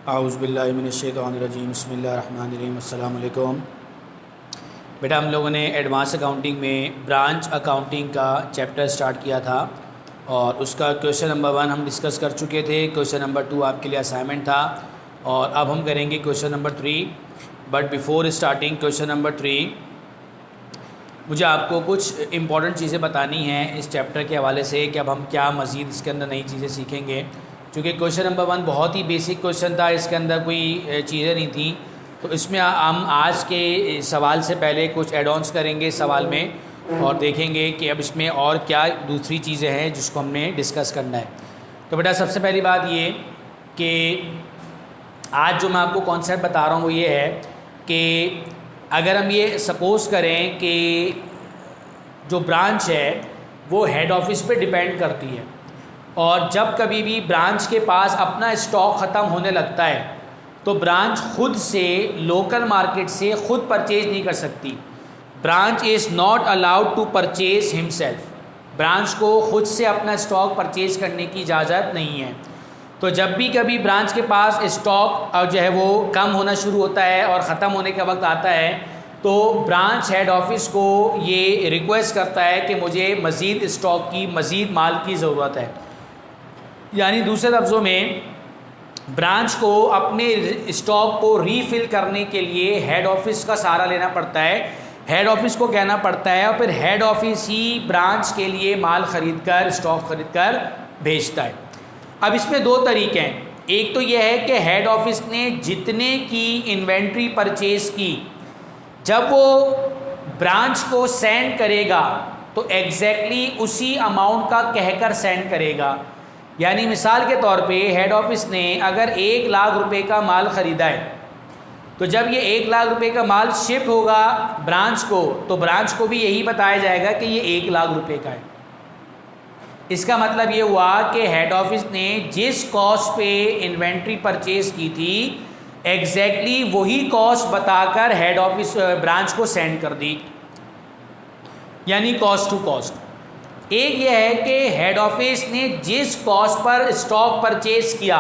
आउज़ुबिल्लाहिमिनश्शैतानिर्रजीम बिस्मिल्लाहिर्रहमानिर्रहीम अस्सलाम वालेकुम। बेटा हम लोगों ने एडवांस अकाउंटिंग में ब्रांच अकाउंटिंग का चैप्टर स्टार्ट किया था और उसका क्वेश्चन नंबर 1 हम डिस्कस कर चुके थे। क्वेश्चन नंबर 2 आपके लिए असाइनमेंट था और अब हम करेंगे question number 3। But before starting question number 3 मुझे आपको कुछ इम्पॉर्टेंट चीज़ें बतानी हैं इस चैप्टर के हवाले से कि अब हम क्या मज़ीद इसके अंदर नई चीज़ें सीखेंगे। क्योंकि क्वेश्चन नंबर 1 बहुत ही बेसिक क्वेश्चन था, इसके अंदर कोई चीज़ें नहीं थी। तो इसमें हम आज के सवाल से पहले कुछ एड ऑन्स करेंगे सवाल में और देखेंगे कि अब इसमें और क्या दूसरी चीज़ें हैं जिसको हमने डिस्कस करना है। तो बेटा सबसे पहली बात ये कि आज जो मैं आपको कॉन्सेप्ट बता रहा हूँ वो ये है कि अगर हम ये सपोज़ करें कि जो ब्रांच है वो हेड ऑफिस पे डिपेंड करती है और जब कभी भी ब्रांच के पास अपना स्टॉक ख़त्म होने लगता है तो ब्रांच खुद से लोकल मार्केट से खुद परचेज नहीं कर सकती। Branch is not allowed to purchase himself. Branch को खुद से अपना स्टॉक परचेज करने की इजाज़त नहीं है। तो जब भी कभी ब्रांच के पास स्टॉक जो है वो कम होना शुरू होता है और ख़त्म होने का वक्त आता है तो ब्रांच हेड ऑफिस को ये रिक्वेस्ट करता है कि मुझे मज़ीद स्टॉक की, मज़ीद माल की ज़रूरत है। यानी दूसरे लफ्ज़ों में ब्रांच को अपने स्टॉक को रीफ़िल करने के लिए हेड ऑफिस का सहारा लेना पड़ता है। हेड ऑफिस को कहना पड़ता है और फिर हेड ऑफिस ही ब्रांच के लिए माल ख़रीद कर, स्टॉक ख़रीद कर भेजता है। अब इसमें दो तरीके हैं। एक तो यह है कि हेड ऑफिस ने जितने की इन्वेंट्री परचेज़ की जब वो ब्रांच को सेंड करेगा तो एग्जैक्टली उसी अमाउंट का कहकर सेंड करेगा। यानी मिसाल के तौर पे हेड ऑफिस ने अगर 1 लाख रुपए का माल ख़रीदा है तो जब ये 1 लाख रुपए का माल शिप होगा ब्रांच को तो ब्रांच को भी यही बताया जाएगा कि ये 1 लाख रुपए का है। इसका मतलब ये हुआ कि हेड ऑफिस ने जिस कॉस्ट पे इन्वेंट्री परचेज की थी एग्जैक्टली वही कॉस्ट बताकर हेड ऑफिस ब्रांच को सेंड कर दी, यानी कॉस्ट टू कॉस्ट। एक यह है कि हेड ऑफिस ने जिस कॉस्ट पर स्टॉक परचेज किया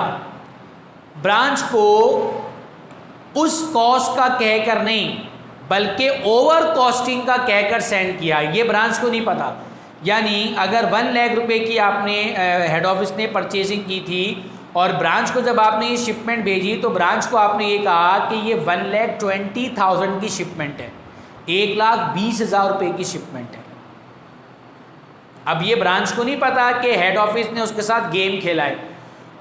ब्रांच को उस कॉस्ट का कहकर नहीं बल्कि ओवर कॉस्टिंग का कहकर सेंड किया, ये ब्रांच को नहीं पता। यानी अगर 1 लाख रुपए की आपने हेड ऑफिस ने परचेजिंग की थी और ब्रांच को जब आपने ये शिपमेंट भेजी तो ब्रांच को आपने ये कहा कि ये 1,20,000 की शिपमेंट है, 1,20,000 रुपये की शिपमेंट है। अब ये ब्रांच को नहीं पता कि हेड ऑफिस ने उसके साथ गेम खेला है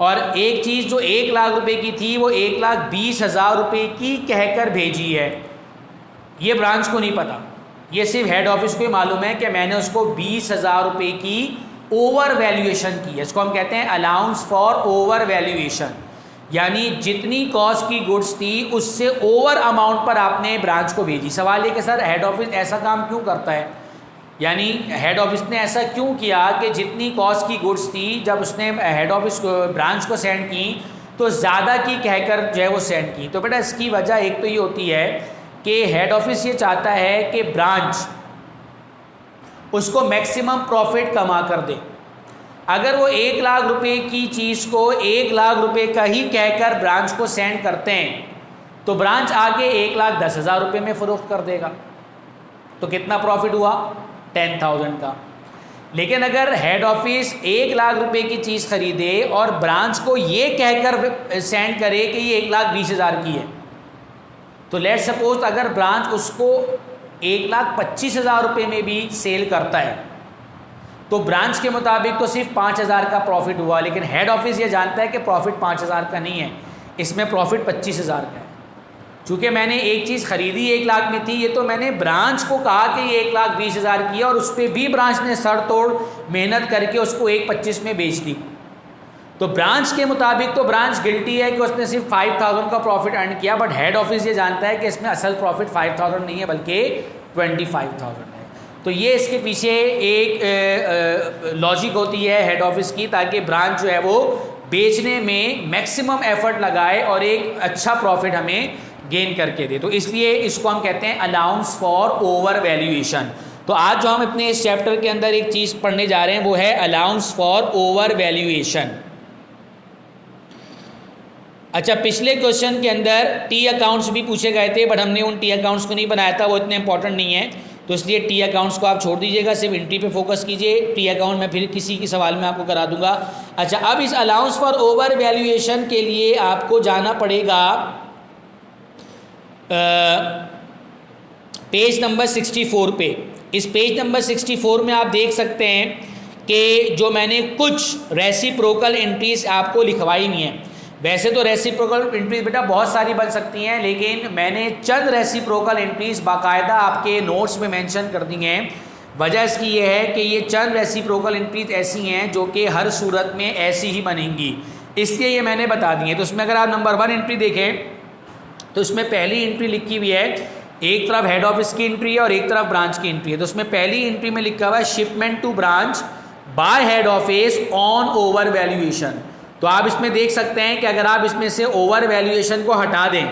और एक चीज़ जो 1 लाख रुपए की थी वो 1,20,000 रुपये की कहकर भेजी है, ये ब्रांच को नहीं पता। ये सिर्फ हेड ऑफिस को ही मालूम है कि मैंने उसको 20,000 रुपये की ओवर वैल्यूएशन की है। इसको हम कहते हैं अलाउंस फॉर ओवर वैल्यूएशन। यानी जितनी कॉस्ट की गुड्स थी उससे ओवर अमाउंट पर आपने ब्रांच को भेजी। सवाल ये कि सर हेड ऑफिस ऐसा काम क्यों करता है, यानी हेड ऑफिस ने ऐसा क्यों किया कि जितनी कॉस्ट की गुड्स थी जब उसने हेड ऑफिस को ब्रांच को सेंड की तो ज़्यादा की कहकर जो है वो सेंड की। तो बेटा इसकी वजह एक तो ये होती है कि हेड ऑफिस ये चाहता है कि ब्रांच उसको मैक्सिमम प्रॉफिट कमा कर दे। अगर वो 1 लाख रुपए की चीज़ को 1 लाख रुपए का ही कहकर ब्रांच को सेंड करते हैं तो ब्रांच आगे 1,10,000 रुपये में फ़रोख्त कर देगा। तो कितना प्रॉफिट हुआ, 10,000 का। लेकिन अगर हेड ऑफिस 1 लाख रुपए की चीज़ खरीदे और ब्रांच को ये कहकर सेंड करे कि ये 1,20,000 की है तो लेट सपोज अगर ब्रांच उसको 1,25,000 रुपये में भी सेल करता है तो ब्रांच के मुताबिक तो सिर्फ 5,000 का प्रॉफिट हुआ, लेकिन हेड ऑफिस ये जानता है कि प्रॉफिट 5,000 का नहीं है, इसमें प्रॉफिट 25,000 का है। चूँकि मैंने एक चीज़ ख़रीदी 1 लाख में थी, ये तो मैंने ब्रांच को कहा कि ये 1,20,000 की है और उस पर भी ब्रांच ने सर तोड़ मेहनत करके उसको 1,25,000 में बेच दी। तो ब्रांच के मुताबिक तो ब्रांच गिल्टी है कि उसने सिर्फ 5,000 का प्रॉफिट अर्न किया, बट हेड ऑफिस ये जानता है कि इसमें असल प्रॉफिट 5,000 नहीं है बल्कि 25,000 है। तो ये इसके पीछे एक लॉजिक होती है हेड ऑफिस की, ताकि ब्रांच जो है वो बेचने में मैक्सिमम एफर्ट लगाए और एक अच्छा प्रॉफिट हमें गेन करके दे। तो इसलिए इसको हम कहते हैं अलाउंस फॉर ओवर वैल्यूएशन। तो आज जो हम अपने इस चैप्टर के अंदर एक चीज़ पढ़ने जा रहे हैं वो है अलाउंस फॉर ओवर वैल्यूएशन। अच्छा, पिछले क्वेश्चन के अंदर टी अकाउंट्स भी पूछे गए थे, बट हमने उन टी अकाउंट्स को नहीं बनाया था, वो इतने इंपॉर्टेंट नहीं है, तो इसलिए टी अकाउंट्स को आप छोड़ दीजिएगा, सिर्फ एंट्री पे फोकस कीजिए। टी अकाउंट में फिर किसी की सवाल में आपको करा दूंगा। अच्छा, अब इस अलाउंस फॉर ओवर वैल्यूएशन के लिए आपको जाना पड़ेगा पेज नंबर 64 पे। इस पेज नंबर 64 में आप देख सकते हैं कि जो मैंने कुछ रेसिप्रोकल एंट्रीज आपको लिखवाई नहीं है। वैसे तो रेसिप्रोकल एंट्रीज बेटा बहुत सारी बन सकती हैं, लेकिन मैंने चंद रेसिप्रोकल एंट्रीज बाकायदा आपके नोट्स में मेंशन कर दी हैं। वजह इसकी ये है कि ये चंद रेसिप्रोकल एंट्रीज ऐसी हैं जो कि हर सूरत में ऐसी ही बनेंगी, इसलिए ये मैंने बता दी है। तो उसमें अगर आप नंबर 1 एंट्री देखें तो उसमें पहली एंट्री लिखी हुई है, एक तरफ हेड ऑफिस की एंट्री है और एक तरफ ब्रांच की एंट्री है। तो उसमें पहली एंट्री में लिखा हुआ है shipment to branch by head office on over valuation. तो आप इसमें देख सकते हैं कि अगर आप इसमें से ओवर वैल्यूएशन को हटा दें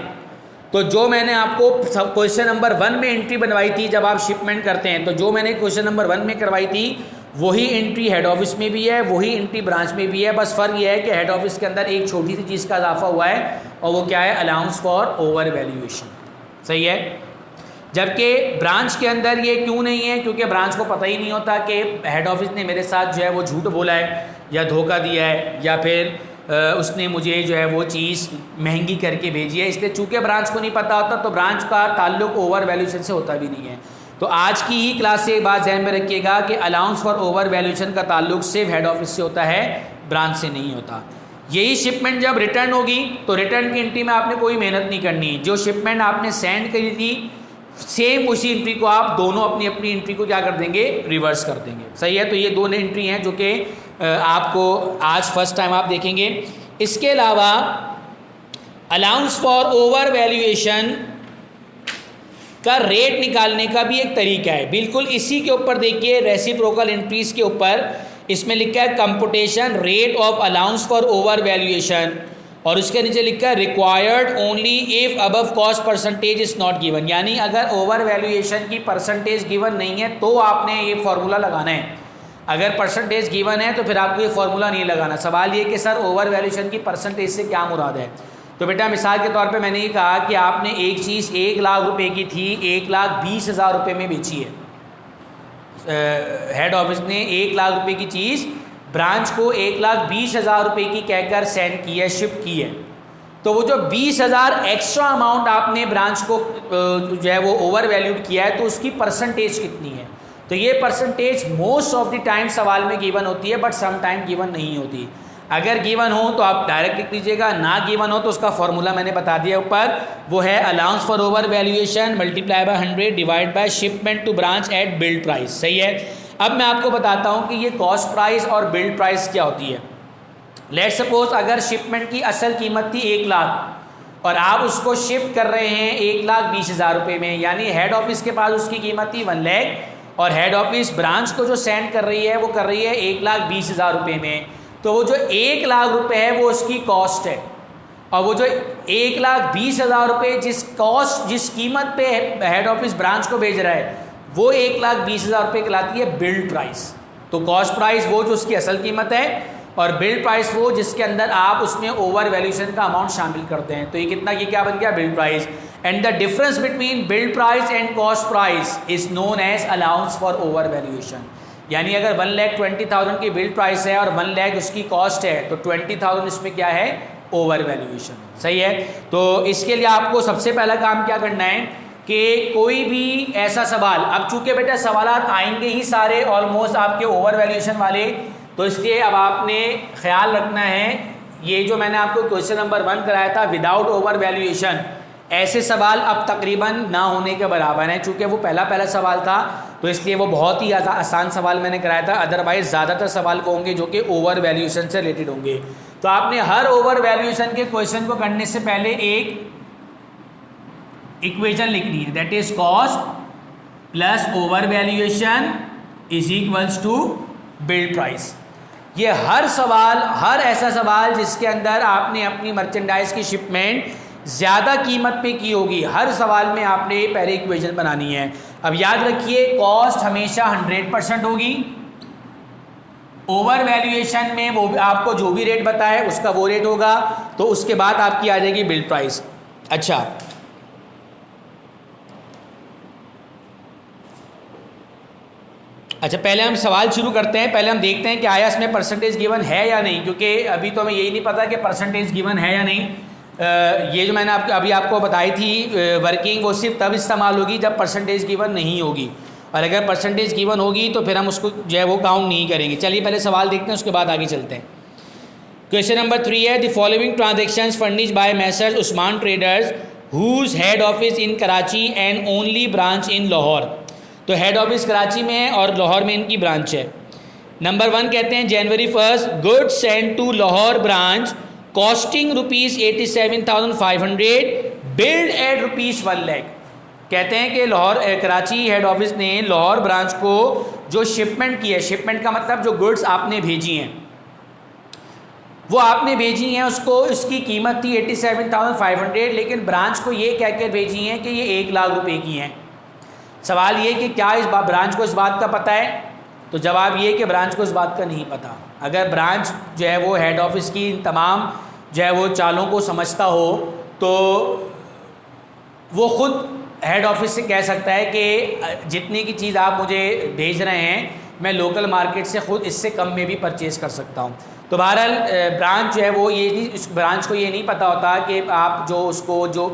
तो जो मैंने आपको क्वेश्चन नंबर 1 में एंट्री बनवाई थी जब आप शिपमेंट करते हैं, तो जो मैंने क्वेश्चन नंबर 1 में करवाई थी वही एंट्री हेड ऑफिस में भी है, वही एंट्री ब्रांच में भी है। बस फ़र्क यह है कि हेड ऑफिस के अंदर एक छोटी सी चीज़ का इजाफा हुआ है और वो क्या है, अलाउंस फॉर ओवर वैल्यूएशन। सही है। जबकि ब्रांच के अंदर ये क्यों नहीं है, क्योंकि ब्रांच को पता ही नहीं होता कि हेड ऑफिस ने मेरे साथ जो है वो झूठ बोला है या धोखा दिया है या फिर उसने मुझे जो है वो चीज़ महंगी करके भेजी है। इसलिए चूँकि ब्रांच को नहीं पता होता तो ब्रांच का ताल्लुक ओवर वैल्यूएशन से होता भी नहीं है। तो आज की ही क्लास से एक बात ध्यान में रखिएगा कि अलाउंस फॉर ओवर वैल्यूएशन का ताल्लुक सिर्फ हेड ऑफिस से होता है, ब्रांच से नहीं होता। यही शिपमेंट जब रिटर्न होगी तो रिटर्न की एंट्री में आपने कोई मेहनत नहीं करनी। जो शिपमेंट आपने सेंड करी थी सेम उसी एंट्री को आप दोनों अपनी अपनी एंट्री को क्या कर देंगे, रिवर्स कर देंगे। सही है। तो ये दोनों एंट्री हैं जो कि आपको आज फर्स्ट टाइम आप देखेंगे। इसके अलावा अलाउंस फॉर ओवर वैल्यूएशन का रेट निकालने का भी एक तरीका है। बिल्कुल इसी के ऊपर देखिए, रेसिप्रोकल एंट्रीज के ऊपर इसमें लिखा है computation rate of allowance for over valuation और उसके नीचे लिखा है required only if above cost percentage is not given. यानी अगर ओवर वैल्यूएशन की परसेंटेज गिवन नहीं है तो आपने ये फॉर्मूला लगाना है। अगर परसेंटेज गिवन है तो फिर आपको ये फॉर्मूला नहीं लगाना। सवाल ये कि सर ओवर वैल्यूएशन की परसेंटेज से क्या मुराद है। तो बेटा मिसाल के तौर पे मैंने ये कहा कि आपने एक चीज़ 1 लाख रुपए की थी, 1,20,000 रुपये में बेची है। हेड ऑफिस ने 1 लाख रुपए की चीज़ ब्रांच को 1,20,000 रुपये की कहकर सेंड की है, शिप की है। तो वो जो 20,000 एक्स्ट्रा अमाउंट आपने ब्रांच को जो है वो ओवर वैल्यूड किया है, तो उसकी परसेंटेज कितनी है। तो ये percentage most of the time सवाल में गिवन होती है, बट सम टाइम गिवन नहीं होती। अगर गिवन हो तो आप डायरेक्ट लिख लीजिएगा, ना गिवन हो तो उसका फॉर्मूला मैंने बता दिया ऊपर, वो है allowance for over valuation multiply by 100 divide by shipment to branch at billed price. सही है। अब मैं आपको बताता हूँ कि ये कॉस्ट प्राइस और बिल्ड प्राइस क्या होती है। लेट्स सपोज अगर शिपमेंट की असल कीमत थी 1 लाख और आप उसको शिफ्ट कर रहे हैं 1,20,000 रुपये में, यानी हेड ऑफिस के पास उसकी कीमत थी 1 लाख और हेड ऑफिस ब्रांच को जो सेंड कर रही है वो कर रही है 1,20,000 रुपये में। तो वो जो 1 लाख रुपये है वो उसकी कॉस्ट है और वो जो 1,20,000 रुपये जिस कीमत पे हेड ऑफिस ब्रांच को भेज रहा है वो 1,20,000 रुपये कहलाती है बिल्ड प्राइस। तो कॉस्ट प्राइस वो जो उसकी असल कीमत है और बिल्ड प्राइस वो जिसके अंदर आप उसमें ओवर वैल्यूएशन का अमाउंट शामिल करते हैं। तो ये कितना, ये क्या बन गया, billed price. And the difference between billed price and cost price is known as allowance for over valuation. यानी अगर 1,20,000 की बिल्ड प्राइस है और 1 लाख उसकी कॉस्ट है तो 20,000 इसमें क्या है, ओवर वैल्यूएशन। सही है। तो इसके लिए आपको सबसे पहला काम क्या करना है कि कोई भी ऐसा सवाल, अब चूंकि बेटा सवालात आएंगे ही सारे ऑलमोस्ट आपके ओवर वैल्यूएशन वाले, तो इसलिए अब आपने ख्याल रखना है ये जो मैंने आपको क्वेश्चन नंबर 1 कराया था विदाउट ओवर वैल्यूएशन, ऐसे सवाल अब तकरीबन ना होने के बराबर हैं। चूँकि वो पहला सवाल था तो इसलिए वो बहुत ही आसान सवाल मैंने कराया था। अदरवाइज ज़्यादातर सवाल को होंगे जो कि ओवर वैल्यूएशन से रिलेटेड होंगे। तो आपने हर ओवर वैल्यूएशन के क्वेश्चन को करने से पहले एक इक्वेशन लिखनी है, that is cost plus over valuation is equals to billed price. ये हर सवाल, हर ऐसा सवाल जिसके अंदर आपने अपनी मर्चेंडाइज की शिपमेंट ज़्यादा कीमत पे की होगी, हर सवाल में आपने पहले इक्वेशन बनानी है। अब याद रखिए कॉस्ट हमेशा 100% होगी ओवर वैल्यूएशन में वो आपको जो भी रेट बताए उसका वो रेट होगा, तो उसके बाद आपकी आ जाएगी बिल्ड प्राइस। अच्छा, पहले हम सवाल शुरू करते हैं। पहले हम देखते हैं कि आया इसमें परसेंटेज गिवन है या नहीं, क्योंकि अभी तो हमें यही नहीं पता कि परसेंटेज गिवन है या नहीं। ये जो मैंने अभी आपको बताई थी वर्किंग, वो सिर्फ तब इस्तेमाल होगी जब परसेंटेज गिवन नहीं होगी, और अगर परसेंटेज गिवन होगी तो फिर हम उसको जो है वो काउंट नहीं करेंगे। चलिए पहले सवाल देखते हैं, उसके बाद आगे चलते हैं। क्वेश्चन नंबर 3 है, the following transactions furnished by messrs Usman traders whose head office in Karachi and only branch in Lahore. तो हेड ऑफिस कराची में है और लाहौर में इनकी ब्रांच है। नंबर 1 कहते हैं January 1 goods send to Lahore branch costing ₹87,500 billed at ₹1 lakh. कहते हैं कि लाहौर कराची हेड ऑफिस ने लाहौर ब्रांच को जो शिपमेंट की है, शिपमेंट का मतलब जो गुड्स आपने भेजी हैं वो आपने भेजी हैं, उसको उसकी कीमत थी 87,500, लेकिन ब्रांच को ये कह कर भेजी हैं कि ये 1 लाख रुपए की हैं। सवाल ये कि क्या इस ब्रांच को इस बात का पता है? तो जवाब ये कि ब्रांच को इस बात का नहीं पता। अगर ब्रांच जो है वो हेड ऑफिस की तमाम जो है वो चालों को समझता हो तो वो ख़ुद हेड ऑफिस से कह सकता है कि जितनी की चीज़ आप मुझे भेज रहे हैं मैं लोकल मार्केट से ख़ुद इससे कम में भी परचेज़ कर सकता हूँ। तो बहरहाल ब्रांच जो है वो ये नहीं, इस ब्रांच को ये नहीं पता होता कि आप जो उसको जो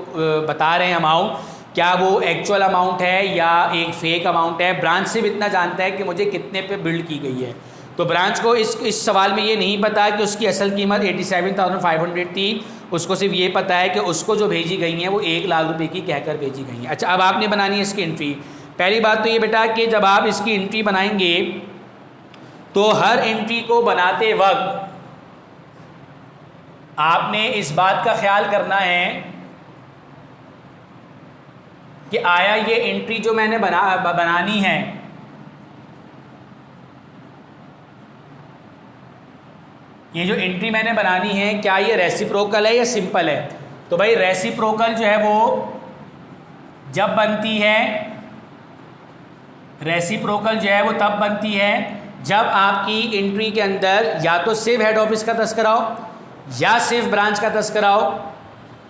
बता रहे हैं अमाउंट, क्या वो एक्चुअल अमाउंट है या एक फ़ेक अमाउंट है। ब्रांच सिर्फ इतना जानता है कि मुझे कितने पे बिल्ड की गई है। तो ब्रांच को इस सवाल में ये नहीं पता कि उसकी असल कीमत 87,500 थी, उसको सिर्फ ये पता है कि उसको जो भेजी गई हैं वो 1 लाख रुपए की कहकर भेजी गई हैं। अच्छा, अब आपने बनानी है इसकी एंट्री। पहली बात तो ये बेटा कि जब आप इसकी एंट्री बनाएंगे तो हर एंट्री को बनाते वक्त आपने इस बात का ख्याल करना है कि आया ये एंट्री जो मैंने बनानी है ये जो एंट्री मैंने बनानी है क्या ये रेसिप्रोकल है या सिंपल है। तो भाई रेसिप्रोकल जो है वो जब बनती है, रेसिप्रोकल जो है वो तब बनती है जब आपकी एंट्री के अंदर या तो सिर्फ हेड ऑफिस का तस्करा हो या सिर्फ ब्रांच का तस्करा हो,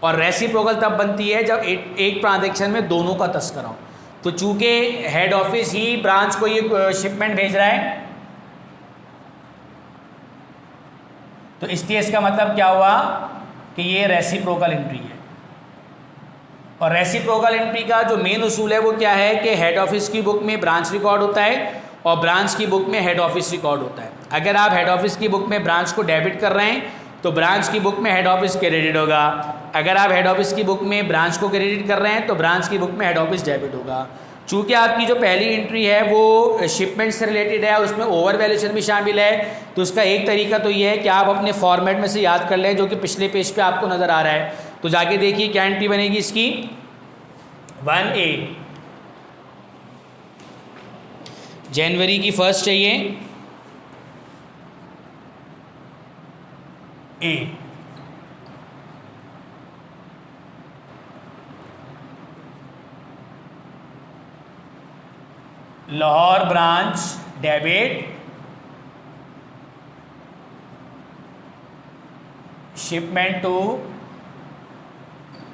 और रेसिप्रोकल तब बनती है जब एक ट्रांजैक्शन में दोनों का तस्करा हो। तो चूंकि हेड ऑफिस ही ब्रांच को ये शिपमेंट भेज रहा है तो इसलिए इसका मतलब क्या हुआ कि ये रेसिप्रोकल एंट्री है। और रेसिप्रोकल एंट्री का जो मेन उसूल है वो क्या है कि हेड ऑफिस की बुक में ब्रांच रिकॉर्ड होता है और ब्रांच की बुक में हेड ऑफिस रिकॉर्ड होता है। अगर आप हेड ऑफिस की बुक में ब्रांच को डेबिट कर रहे हैं तो ब्रांच की बुक में हेड ऑफिस क्रेडिट होगा। अगर आप हेड ऑफिस की बुक में ब्रांच को क्रेडिट कर रहे हैं तो ब्रांच की बुक में हेड ऑफिस डेबिट होगा। चूँकि आपकी जो पहली एंट्री है वो शिपमेंट से रिलेटेड है और उसमें ओवर वैल्यूएशन भी शामिल है, तो उसका एक तरीका तो ये है कि आप अपने फॉर्मेट में से याद कर लें जो कि पिछले पेज पे आपको नज़र आ रहा है। तो जाके देखिए क्या एंट्री बनेगी इसकी। 1A जनवरी की 1 चाहिए A। Lahore branch debit, shipment to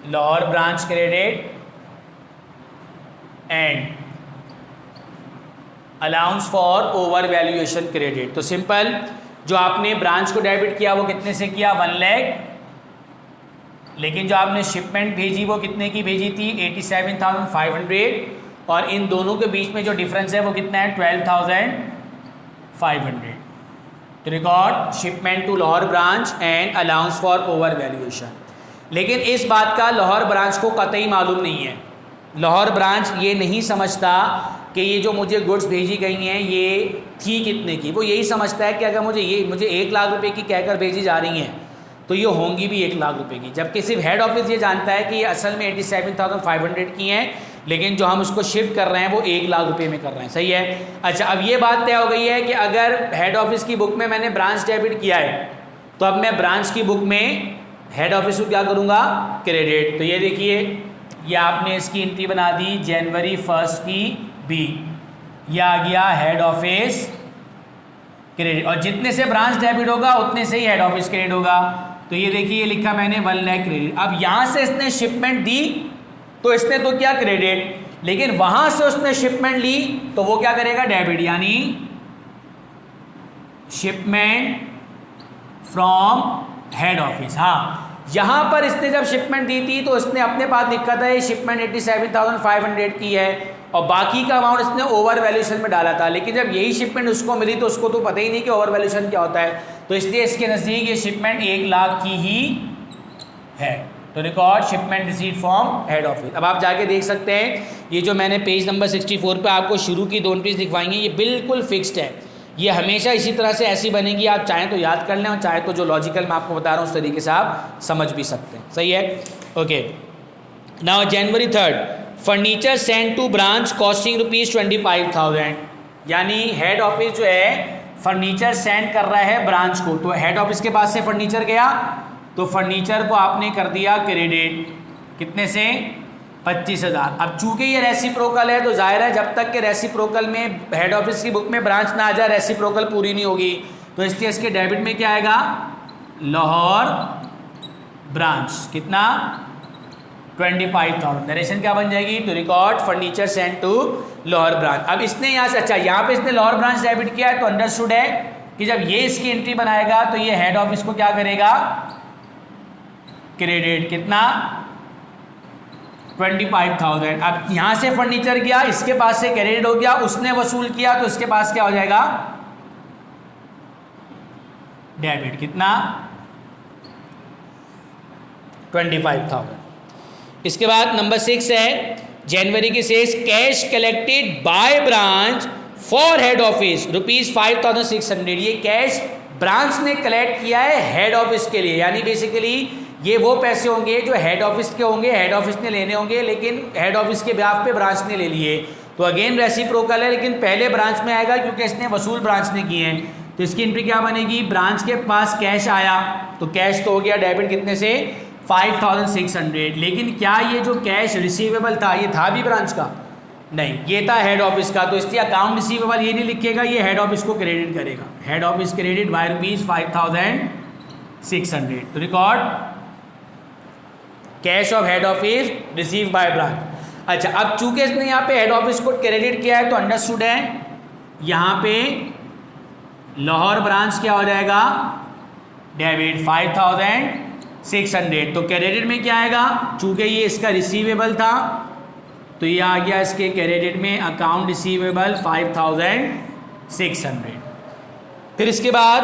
Lahore branch credit and allowance for over valuation credit. तो सिंपल, जो आपने ब्रांच को डेबिट किया वो कितने से किया 1 लाख, लेकिन जो आपने शिपमेंट भेजी वो कितने की भेजी थी 87,500, और इन दोनों के बीच में जो डिफरेंस है वो कितना है 12,500। तो record shipment to Lahore branch and allowance for over valuation. लेकिन इस बात का लाहौर ब्रांच को कतई मालूम नहीं है। लाहौर ब्रांच ये नहीं समझता कि ये जो मुझे गुड्स भेजी गई हैं ये थी कितने की। वो यही समझता है कि अगर मुझे 1 लाख रुपए की कहकर भेजी जा रही हैं तो ये होंगी भी 1 लाख रुपए की, जबकि सिर्फ हेड ऑफिस ये जानता है कि ये असल में 87,500 की हैं, लेकिन जो हम उसको शिफ्ट कर रहे हैं वो 1 लाख रुपए में कर रहे हैं। सही है। अच्छा, अब ये बात तय हो गई है कि अगर हेड ऑफिस की बुक में मैंने ब्रांच डेबिट किया है तो अब मैं ब्रांच की बुक में हेड ऑफिस को क्या करूँगा क्रेडिट। तो ये देखिए, ये आपने इसकी एंट्री बना दी जनवरी 1 की B, यह आ गया हेड ऑफिस क्रेडिट, और जितने से ब्रांच डेबिट होगा उतने से ही हेड ऑफिस क्रेडिट होगा। तो ये देखिए ये लिखा मैंने 1 लाख क्रेडिट। अब यहां से इसने शिपमेंट दी तो इसने तो क्या क्रेडिट, लेकिन वहां से उसने शिपमेंट ली तो वो क्या करेगा डेबिट, यानी शिपमेंट फ्रॉम हेड ऑफिस। हाँ, यहां पर इसने जब शिपमेंट दी थी तो इसने अपने पास लिखा था ये शिपमेंट 87,500 की है और बाकी का अमाउंट इसने ओवर वैल्यूएशन में डाला था। लेकिन जब यही शिपमेंट उसको मिली तो उसको तो पता ही नहीं कि ओवर वैल्यूएशन क्या होता है, तो इसलिए इसके नज़दीक ये शिपमेंट 1 लाख की ही है। तो record shipment receipt from head office. अब आप जाके देख सकते हैं ये जो मैंने पेज नंबर 64 पे आपको शुरू की 2 एंट्रीज दिखवाएंगे, ये बिल्कुल फिक्स्ड है, ये हमेशा इसी तरह से ऐसी बनेगी। आप चाहें तो याद कर लें और चाहे तो जो लॉजिकल मैं आपको बता रहा हूँ उस तरीके से आप समझ भी सकते हैं। सही है, okay. Now January 3rd furniture send to branch costing ₹25,000, यानी हेड ऑफिस जो है फर्नीचर सेंड कर रहा है ब्रांच को। तो हेड ऑफिस के पास से फर्नीचर गया तो फर्नीचर को आपने कर दिया क्रेडिट, कितने से 25,000। अब चूंकि ये रेसिप्रोकल है तो जाहिर है जब तक के रेसिप्रोकल में हेड ऑफिस की बुक में ब्रांच ना आ जाए रेसिप्रोकल पूरी नहीं होगी, तो इसलिए इसके डेबिट में क्या आएगा, लाहौर ब्रांच, कितना 25,000। नरेशन क्या बन जाएगी, तो record furniture send to Lahore branch. अब इसने यहाँ से, अच्छा यहाँ पे इसने लाहौर ब्रांच डेबिट किया है तो अंडरस्टूड है कि जब ये इसकी एंट्री बनाएगा तो ये हेड ऑफिस को क्या करेगा, क्रेडिट, कितना 25,000। अब यहां से फर्नीचर गया, इसके पास से क्रेडिट हो गया, उसने वसूल किया तो इसके पास क्या हो जाएगा, डेबिट, कितना 25,000। इसके बाद नंबर 6 है जनवरी के शेष cash collected by branch for head office ₹5,600। ये कैश ब्रांच ने कलेक्ट किया है हेड ऑफिस के लिए, यानी बेसिकली ये वो पैसे होंगे जो हेड ऑफिस के होंगे, हेड ऑफिस ने लेने होंगे, लेकिन हेड ऑफिस के ब्याह पे ब्रांच ने ले लिए। तो अगेन रेसिप्रोकल है, लेकिन पहले ब्रांच में आएगा क्योंकि इसने वसूल ब्रांच ने किए हैं। तो इसकी एंट्री क्या बनेगी, ब्रांच के पास कैश आया तो कैश तो हो गया डेबिट, कितने से 5,600। लेकिन क्या ये जो कैश रिसीवेबल था ये था भी ब्रांच का, नहीं, ये था हेड ऑफिस का। तो इसलिए अकाउंट रिसीवेबल ये नहीं लिखेगा, ये हेड ऑफिस को क्रेडिट करेगा, हेड ऑफिस क्रेडिट बाय ₹5,600। तो record cash of head office receive by branch. अच्छा, अब चूंकि इसने यहाँ पे हेड ऑफिस को क्रेडिट किया है तो अंडरस्टूड है यहाँ पे लाहौर ब्रांच क्या हो जाएगा, डेबिट 5,600। तो क्रेडिट में क्या आएगा, चूंकि ये इसका रिसीवेबल था तो ये आ गया इसके क्रेडिट में अकाउंट रिसीवेबल 5,600। फिर इसके बाद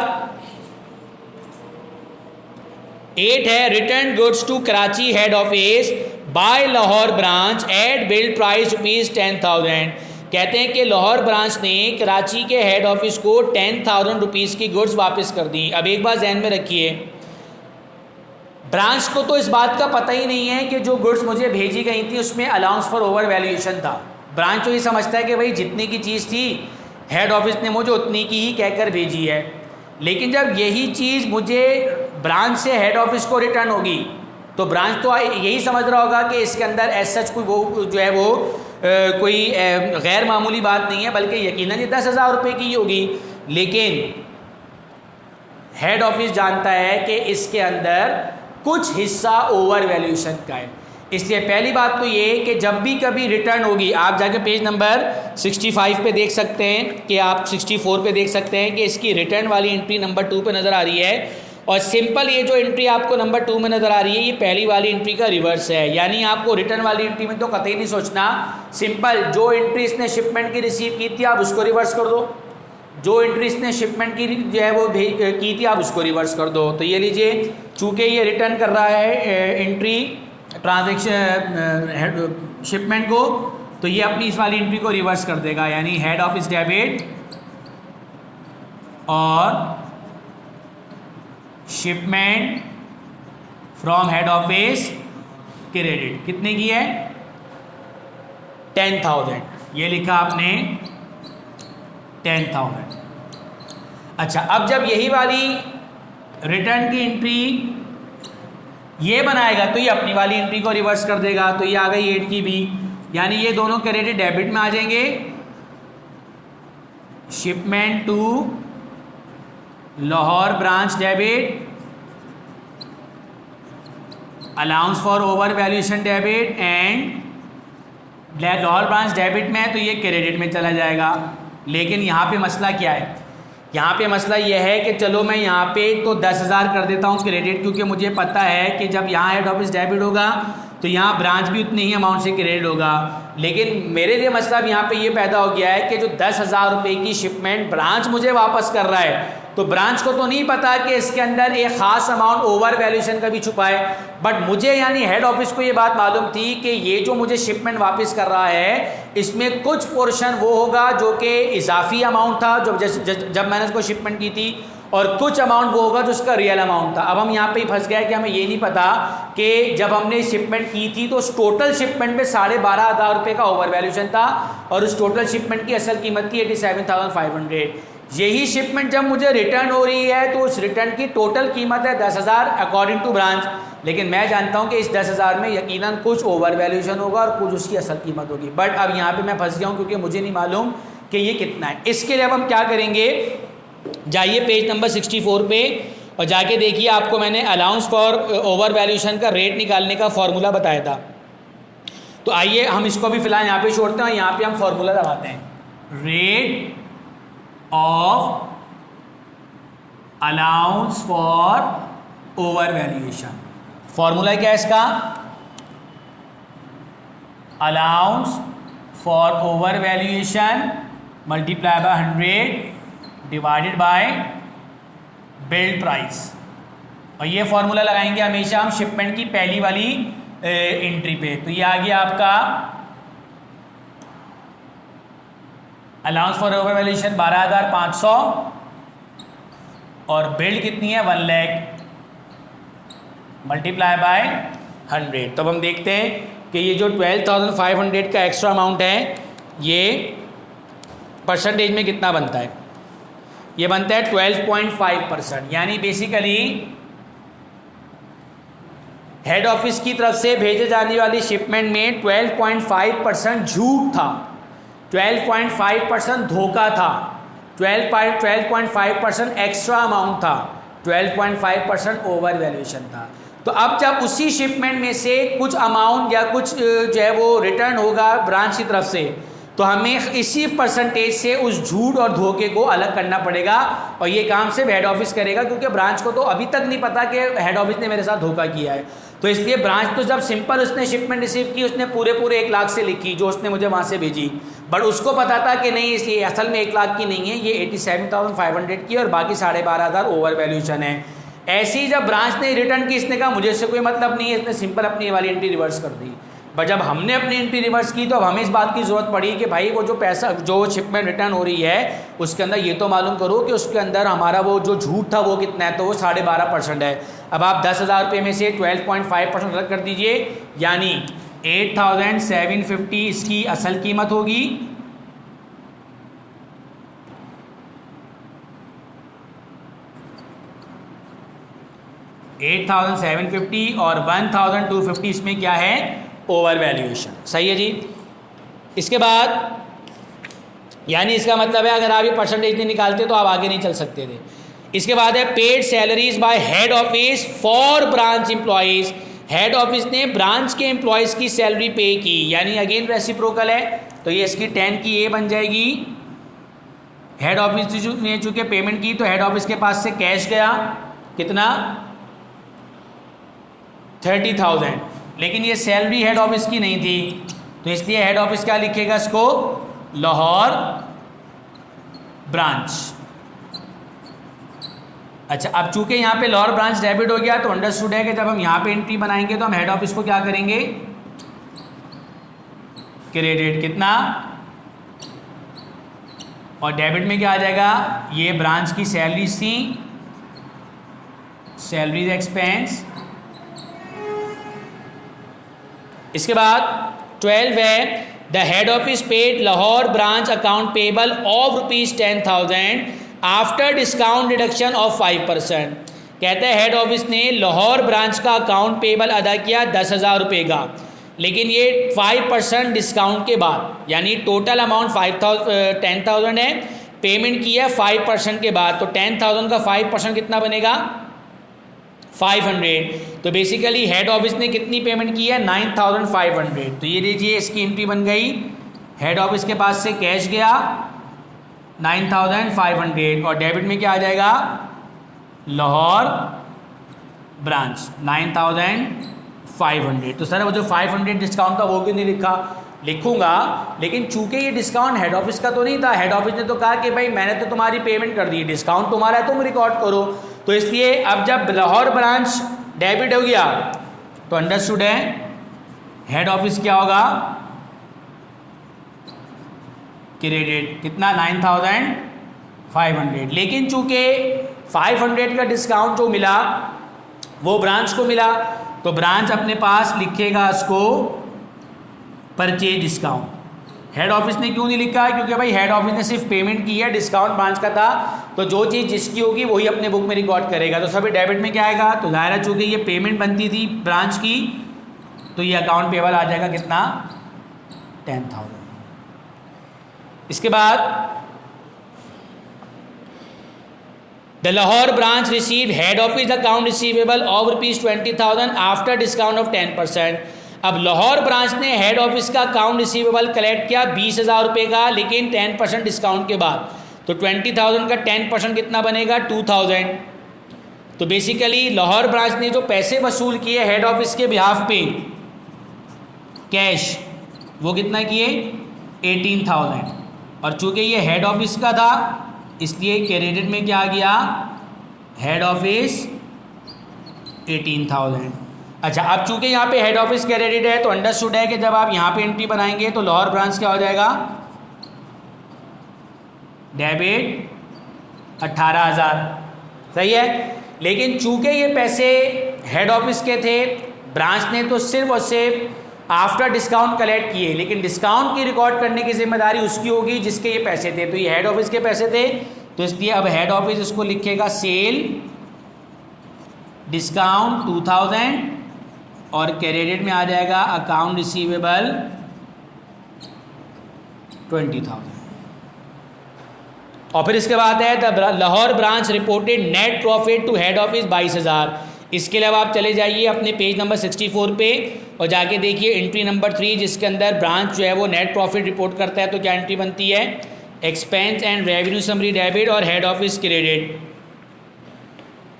8 है return goods to Karachi head office by Lahore branch at bill price ₹10,000। कहते हैं कि लाहौर ब्रांच ने कराची के हेड ऑफिस को 10,000 रुपीज़ की गुड्स वापस कर दी। अब एक बात ध्यान में रखिए, ब्रांच को तो इस बात का पता ही नहीं है कि जो गुड्स मुझे भेजी गई थी उसमें अलाउंस फॉर ओवर वैल्यूएशन था। ब्रांच तो ये समझता है कि भाई जितने की चीज़ थी हेड ऑफिस ने मुझे उतनी की ही कहकर भेजी है। लेकिन जब यही चीज़ मुझे ब्रांच से हेड ऑफिस को रिटर्न होगी तो ब्रांच तो यही समझ रहा होगा कि इसके अंदर एज सच कोई वो जो है वो कोई गैर मामूली बात नहीं है, बल्कि यकीनन ये 10,000 रुपये की होगी। लेकिन हेड ऑफिस जानता है कि इसके अंदर कुछ हिस्सा ओवर वैल्यूएशन का है। इसलिए पहली बात तो ये कि जब भी कभी रिटर्न होगी, आप जाके पेज नंबर 65 पे देख सकते हैं कि आप 64 पे देख सकते हैं कि इसकी रिटर्न वाली एंट्री नंबर 2 पे नज़र आ रही है, और सिंपल ये जो एंट्री आपको नंबर 2 में नज़र आ रही है ये पहली वाली एंट्री का रिवर्स है। यानी आपको रिटर्न वाली एंट्री में तो कतई नहीं सोचना, सिंपल जो एंट्री इसने शिपमेंट की रिसीव की थी आप उसको रिवर्स कर दो, जो एंट्री इसने शिपमेंट की जो है वो की थी आप उसको रिवर्स कर दो। तो ये लीजिए, चूँकि ये रिटर्न कर रहा है एंट्री ट्रांजैक्शन शिपमेंट को, तो ये अपनी इस वाली एंट्री को रिवर्स कर देगा, यानी हेड ऑफिस डेबिट और shipment from head office credit कितने की है, 10,000। ये लिखा आपने 10,000। अच्छा, अब जब यही वाली रिटर्न की एंट्री ये बनाएगा तो ये अपनी वाली एंट्री को रिवर्स कर देगा, तो ये आ गई 8 की भी, यानी ये दोनों क्रेडिट डेबिट में आ जाएंगे। Shipment to Lahore branch debit, allowance for over valuation debit and Lahore branch debit में है तो ये क्रेडिट में चला जाएगा। लेकिन यहाँ पे मसला क्या है, यहाँ पे मसला ये है कि चलो मैं यहाँ पे तो 10,000 कर देता हूँ क्रेडिट, क्योंकि मुझे पता है कि जब यहाँ हेड ऑफिस डेबिट होगा तो यहाँ ब्रांच भी उतनी ही अमाउंट से क्रेडिट होगा। लेकिन मेरे लिए मसला अब यहाँ पे ये पैदा हो गया है कि जो 10,000 रुपये की शिपमेंट ब्रांच मुझे वापस कर रहा है, तो ब्रांच को तो नहीं पता कि इसके अंदर एक ख़ास अमाउंट ओवर वैल्यूएशन का भी छुपा है, बट मुझे यानी हेड ऑफिस को ये बात मालूम थी कि ये जो मुझे शिपमेंट वापस कर रहा है इसमें कुछ पोर्शन वो होगा जो कि इजाफी अमाउंट था जब मैंने इसको शिपमेंट की थी, और कुछ अमाउंट वो होगा जो उसका रियल अमाउंट था। अब हम यहाँ पे ही फंस गए कि हमें ये नहीं पता कि जब हमने शिपमेंट की थी तो उस टोटल शिपमेंट में 12,500 रुपये का ओवर वैल्यूएशन था और उस टोटल शिपमेंट की असल कीमत थी 87,500। यही शिपमेंट जब मुझे रिटर्न हो रही है तो उस रिटर्न की टोटल कीमत है 10,000 अकॉर्डिंग टू ब्रांच, लेकिन मैं जानता हूँ कि इस 10,000 में यकीनन कुछ ओवर वैल्यूएशन होगा और कुछ उसकी असल कीमत होगी। बट अब यहाँ पे मैं फंस गया हूँ क्योंकि मुझे नहीं मालूम कि ये कितना है। इसके लिए अब हम क्या करेंगे, जाइए पेज नंबर 64 पे और जाके देखिए, आपको मैंने अलाउंस फॉर ओवर वैल्यूएशन का रेट निकालने का फॉर्मूला बताया था। तो आइए हम इसको भी फिलहाल यहाँ पे छोड़ते हैं, यहाँ पे हम फॉर्मूला लगाते हैं, rate of allowance for over valuation. Formula क्या है इसका, allowance for over valuation multiply by 100 divided by build price. और ये फॉर्मूला लगाएंगे हमेशा हम शिपमेंट की पहली वाली एंट्री पे। तो ये आ गया आपका अलाउंस फॉर ओवर वैल्यूएशन 12,500 और बिल्ड कितनी है 1 लाख मल्टीप्लाई बाय 100। तब हम देखते हैं कि ये जो 12,500 का एक्स्ट्रा अमाउंट है ये परसेंटेज में कितना बनता है, ये बनता है 12.5%। यानी बेसिकली हेड ऑफिस की तरफ से भेजे जाने वाली शिपमेंट में 12.5% झूठ था, 12.5% धोखा था, 12.5% एक्स्ट्रा अमाउंट था, 12.5% ओवर वैल्यूएशन था। तो अब जब उसी शिपमेंट में से कुछ अमाउंट या कुछ जो है वो रिटर्न होगा ब्रांच की तरफ से, तो हमें इसी परसेंटेज से उस झूठ और धोखे को अलग करना पड़ेगा और ये काम सिर्फ हेड ऑफिस करेगा, क्योंकि ब्रांच को तो अभी तक नहीं पता कि हेड ऑफिस ने मेरे साथ धोखा किया है। तो इसलिए ब्रांच तो जब सिंपल उसने शिपमेंट रिसीव की उसने पूरे 1 लाख से लिखी जो उसने मुझे वहाँ से भेजी, बट उसको पता था कि नहीं इसलिए असल में 1 लाख की नहीं है, ये 87,500 की और बाकी 12,500 ओवर वैल्यूएशन है। ऐसी जब ब्रांच ने रिटर्न की इसने कहा मुझे इससे कोई मतलब नहीं है, इसने सिंपल अपनी वाली एंट्री रिवर्स कर दी। बट जब हमने अपनी एंट्री रिवर्स की तो अब हमें इस बात की ज़रूरत पड़ी कि भाई वो जो पैसा जो शिपमेंट रिटर्न हो रही है उसके अंदर ये तो मालूम करो कि उसके अंदर हमारा वो जो झूठ था वो कितना है, तो वो 12.5% है। अब आप 10,000 रुपये में से 12.5% अलग कर दीजिए, यानी 8,750 इसकी असल कीमत होगी, $8,750 और 1,250 इसमें क्या है ओवर वैल्यूएशन। सही है जी। इसके बाद यानी इसका मतलब है अगर आप ये परसेंटेज नहीं निकालते तो आप आगे नहीं चल सकते थे। इसके बाद है paid salaries bye head office for branch employees. Head office ने ब्रांच के एम्प्लॉयज़ की सैलरी पे की, यानी अगेन रेसिप्रोकल है, तो ये इसकी 10 की ए बन जाएगी। हेड ऑफिस ने चूँकि पेमेंट की तो हेड ऑफिस के पास से कैश गया कितना 30,000, लेकिन ये सैलरी हेड ऑफिस की नहीं थी, तो इसलिए हेड ऑफिस क्या लिखेगा इसको लाहौर ब्रांच। अच्छा, अब चूंकि यहाँ पे लाहौर ब्रांच डेबिट हो गया तो अंडरस्टूड है कि जब हम यहाँ पे एंट्री बनाएंगे तो हम हेड ऑफिस को क्या करेंगे क्रेडिट कितना, और डेबिट में क्या आ जाएगा, ये ब्रांच की सैलरीज थी, सैलरीज एक्सपेंस। इसके बाद 12 है the head office paid Lahore branch account payable of ₹10,000 after discount deduction of 5%। कहते हैं हेड ऑफिस ने लाहौर ब्रांच का अकाउंट पेबल अदा किया 10,000 रुपये का, लेकिन ये 5% डिस्काउंट के बाद, यानी टोटल अमाउंट 10,000 है, पेमेंट की है 5% के बाद, तो 10,000 का 5% कितना बनेगा 500। तो बेसिकली हेड ऑफिस ने कितनी पेमेंट की है 9,500। तो ये लीजिए इसकी एंट्री बन गई, हेड ऑफिस के पास से कैश गया 9,500 और डेबिट में क्या आ जाएगा लाहौर ब्रांच 9,500। तो सर वो जो 500 डिस्काउंट था वो क्यों नहीं लिखा? लिखूंगा, लेकिन चूंकि ये डिस्काउंट हेड ऑफिस का तो नहीं था, हेड ऑफिस ने तो कहा कि भाई मैंने तो तुम्हारी पेमेंट कर दी, डिस्काउंट तुम्हारा है तुम रिकॉर्ड करो। तो इसलिए अब जब लाहौर ब्रांच डेबिट हो गया तो अंडरस्टूड है हेड ऑफिस क्या होगा क्रेडिट, कितना 9,500। लेकिन चूंकि 500 का डिस्काउंट जो मिला वो ब्रांच को मिला, तो ब्रांच अपने पास लिखेगा इसको परचेज डिस्काउंट। हेड ऑफिस ने क्यों नहीं लिखा है? क्योंकि भाई हेड ऑफिस ने सिर्फ पेमेंट की है, डिस्काउंट ब्रांच का था, तो जो चीज़ जिसकी होगी वही अपने बुक में रिकॉर्ड करेगा। तो सभी डेबिट में क्या आएगा? तो ज़ाहिर है चूँकि ये पेमेंट बनती थी ब्रांच की, तो ये अकाउंट पेबल आ जाएगा कितना 10,000। इसके बाद the Lahore branch receive head office account receivable of ₹20,000 after discount of 10%। अब लाहौर ब्रांच ने हेड ऑफिस का अकाउंट रिसीवेबल कलेक्ट किया 20,000 रुपये का, लेकिन 10% डिस्काउंट के बाद। तो 20,000 का 10% कितना बनेगा 2,000। तो बेसिकली लाहौर ब्रांच ने जो पैसे वसूल किए हेड ऑफिस के बिहाफ पे कैश, वो कितना किए 18,000। और चूंकि ये हेड ऑफिस का था इसलिए क्रेडिट में क्या आ गया हेड ऑफिस 18,000। अच्छा, अब चूंकि यहाँ पे हेड ऑफिस क्रेडिट है तो अंडरस्टूड है कि जब आप यहाँ पे एंट्री बनाएंगे तो लाहौर ब्रांच क्या हो जाएगा डेबिट 18,000। सही है। लेकिन चूंकि ये पैसे हेड ऑफिस के थे, ब्रांच ने तो सिर्फ और सिर्फ आफ्टर डिस्काउंट कलेक्ट किए, लेकिन डिस्काउंट की रिकॉर्ड करने की जिम्मेदारी उसकी होगी जिसके ये पैसे थे। तो ये हेड ऑफिस के पैसे थे, तो इसलिए अब हेड ऑफिस इसको लिखेगा सेल डिस्काउंट 2,000 और क्रेडिट में आ जाएगा अकाउंट रिसीवेबल 20,000। और फिर इसके बाद है the Lahore branch reported net profit to head office 22,000। इसके अलावा आप चले जाइए अपने पेज नंबर 64 पे और जाके देखिए एंट्री नंबर 3 जिसके अंदर ब्रांच जो है वो नेट प्रॉफिट रिपोर्ट करता है। तो क्या एंट्री बनती है expense and revenue summary debit और हेड ऑफिस क्रेडिट।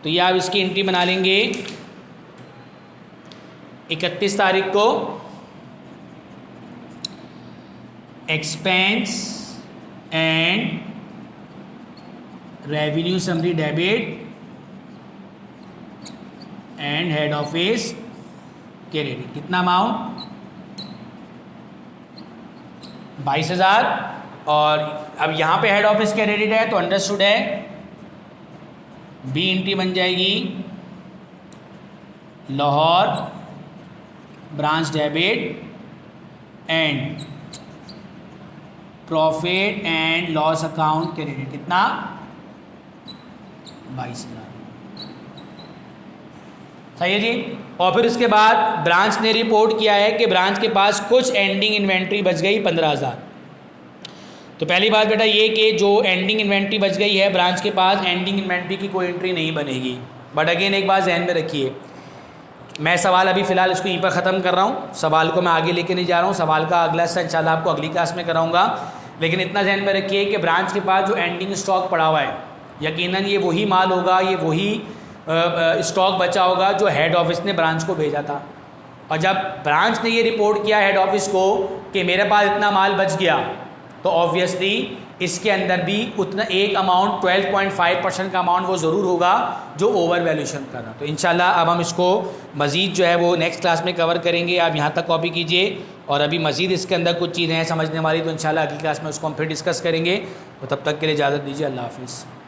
तो ये आप इसकी एंट्री बना लेंगे 31 तारीख को expense and revenue summary debit and head office credit. कितना अमाउंट 22,000। और अब यहाँ पे हेड ऑफिस क्रेडिट है तो अंडरस्टूड है बी एंट्री बन जाएगी Lahore branch debit and profit and loss account credit. कितना 22,000। सही है जी। और फिर उसके बाद ब्रांच ने रिपोर्ट किया है कि ब्रांच के पास कुछ एंडिंग इन्वेंट्री बच गई 15,000। तो पहली बात बेटा ये कि जो एंडिंग इन्वेंट्री बच गई है ब्रांच के पास, एंडिंग इन्वेंट्री की कोई एंट्री नहीं बनेगी। बट अगेन एक बात जहन में रखिए, मैं सवाल अभी फ़िलहाल इसको यहीं पर ख़त्म कर रहा हूँ, सवाल को मैं आगे लेके नहीं जा रहा हूँ, सवाल का अगला हिस्सा इंशाल्लाह आपको अगली क्लास में कराऊंगा। लेकिन इतना जहन में रखिए कि ब्रांच के पास जो एंडिंग स्टॉक पड़ा हुआ है यकीनन ये वही माल होगा, ये वही स्टॉक बचा होगा जो हेड ऑफिस ने ब्रांच को भेजा था। और जब ब्रांच ने ये रिपोर्ट किया हेड ऑफिस को कि मेरे पास इतना माल बच गया, तो ऑब्वियसली इसके अंदर भी उतना एक अमाउंट 12.5% का अमाउंट वो ज़रूर होगा जो ओवर वैल्यूएशन कर रहा। तो इंशाल्लाह अब हम इसको मज़ीद जो है वो नेक्स्ट क्लास में कवर करेंगे। आप यहाँ तक कॉपी कीजिए और अभी मज़ीद इसके अंदर कुछ चीज़ें हैं समझने वाली, तो इंशाल्लाह अगली क्लास में उसको हम फिर डिस्कस करेंगे। तो तब तक के लिए इजाज़त दीजिए। अल्लाह हाफ़िज़।